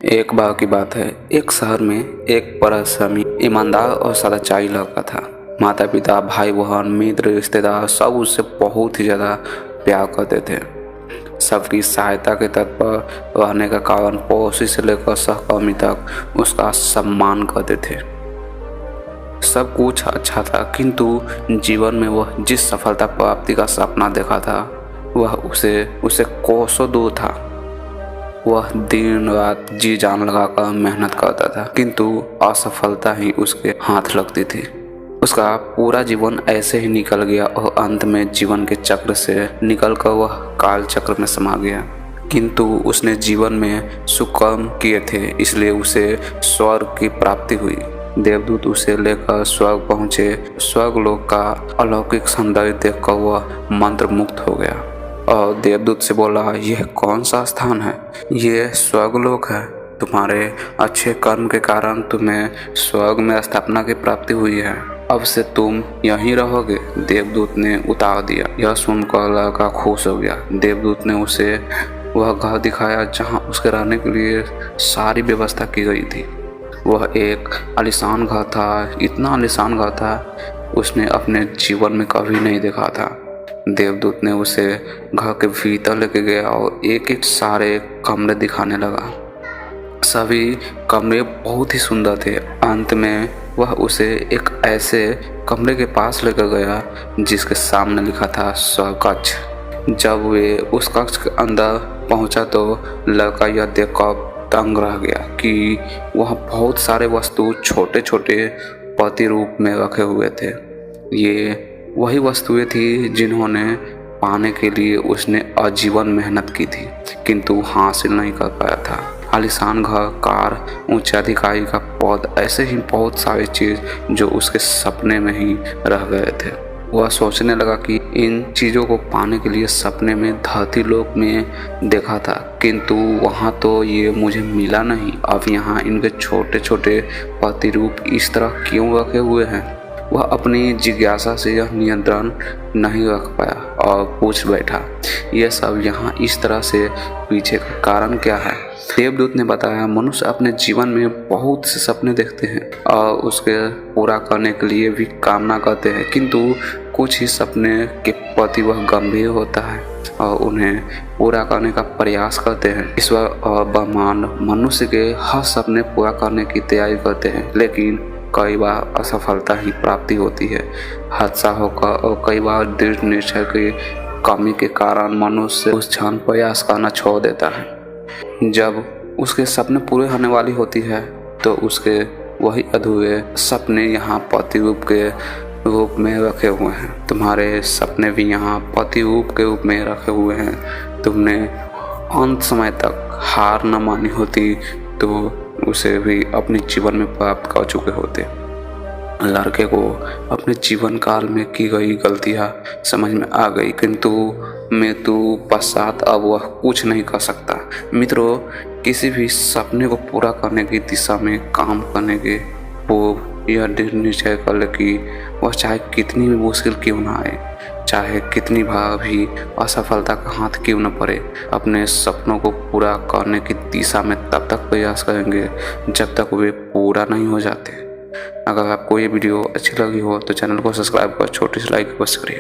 एक बार की बात है। एक शहर में एक परिश्रमी, ईमानदार और सदाचारी लड़का था। माता पिता, भाई बहन, मित्र, रिश्तेदार सब उससे बहुत ही ज़्यादा प्यार करते थे। सबकी सहायता के तत्पर रहने का कारण पड़ोसी से लेकर सहकर्मी तक उसका सम्मान करते थे। सब कुछ अच्छा था, किंतु जीवन में वह जिस सफलता प्राप्ति का सपना देखा था वह उसे कोसों दूर था। वह दिन रात जी जान लगाकर मेहनत करता था, किंतु असफलता ही उसके हाथ लगती थी। उसका पूरा जीवन ऐसे ही निकल गया और अंत में जीवन के चक्र से निकलकर वह काल चक्र में समा गया। किंतु उसने जीवन में सुकर्म किए थे, इसलिए उसे स्वर्ग की प्राप्ति हुई। देवदूत उसे लेकर स्वर्ग पहुँचे। स्वर्गलोक का अलौकिक सौंदर्य देखकर वह मंत्रमुग्ध हो गया और देवदूत से बोला, यह कौन सा स्थान है? यह स्वर्गलोक है। तुम्हारे अच्छे कर्म के कारण तुम्हें स्वर्ग में स्थापना की प्राप्ति हुई है। अब से तुम यहीं रहोगे। देवदूत ने उतार दिया। यह सुनकर लड़का खुश हो गया। देवदूत ने उसे वह घर दिखाया जहां उसके रहने के लिए सारी व्यवस्था की गई थी। वह एक आलीशान घर था। इतना आलीशान घर था उसने अपने जीवन में कभी नहीं देखा था। देवदूत ने उसे घर के भीतर लेके गया और एक एक सारे कमरे दिखाने लगा। सभी कमरे बहुत ही सुंदर थे। अंत में वह उसे एक ऐसे कमरे के पास लेकर गया जिसके सामने लिखा था स्वर्ग कक्ष। जब वे उस कक्ष के अंदर पहुंचा तो लड़का यह देखकर दंग रह गया कि वह बहुत सारे वस्तु छोटे छोटे प्रतिरूप में रखे हुए थे। ये वही वस्तुएं थी जिन्होंने पाने के लिए उसने आजीवन मेहनत की थी, किंतु हासिल नहीं कर पाया था। आलीशान घर, कार, उच्च अधिकारी का पद, ऐसे ही बहुत सारी चीज जो उसके सपने में ही रह गए थे। वह सोचने लगा कि इन चीज़ों को पाने के लिए सपने में धरती लोक में देखा था, किंतु वहाँ तो ये मुझे मिला नहीं। अब यहाँ इनके छोटे छोटे प्रतिरूप इस तरह क्यों रखे हुए हैं? वह अपनी जिज्ञासा से यह नियंत्रण नहीं रख पाया और पूछ बैठा, यह सब यहाँ इस तरह से पीछे का कारण क्या है? देवदूत ने बताया, मनुष्य अपने जीवन में बहुत से सपने देखते हैं और उसके पूरा करने के लिए भी कामना करते हैं, किंतु कुछ ही सपने के प्रति वह गंभीर होता है और उन्हें पूरा करने का प्रयास करते हैं। ईश्वर और ब्रह्मांड मनुष्य के हर सपने पूरा करने की तैयारी करते हैं, लेकिन कई बार असफलता ही प्राप्ति होती है। हादसा होकर और कई बार दृढ़ निश्चय की कमी के कारण मनुष्य उस क्षण प्रयास करना छोड़ देता है। जब उसके सपने पूरे होने वाली होती है तो उसके वही अधूरे सपने यहाँ प्रतिरूप के रूप में रखे हुए हैं। तुम्हारे सपने भी यहाँ प्रतिरूप के रूप में रखे हुए हैं। तुमने अंत समय तक हार न मानी होती तो उसे भी अपने जीवन में प्राप्त कर चुके होते। लड़के को अपने जीवन काल में की गई गलतियां समझ में आ गई, किंतु मृत्यु पश्चात अब वह कुछ नहीं कर सकता। मित्रों, किसी भी सपने को पूरा करने की दिशा में काम करने के पूर्व यह दृढ़ निश्चय कर ले कि वह चाहे कितनी भी मुश्किल क्यों ना आए, चाहे कितनी बार भी असफलता का हाथ क्यों न पड़े, अपने सपनों को पूरा करने की दिशा में तब तक प्रयास करेंगे जब तक वे पूरा नहीं हो जाते। अगर आपको ये वीडियो अच्छी लगी हो तो चैनल को सब्सक्राइब कर छोटी सी लाइक बस करिए।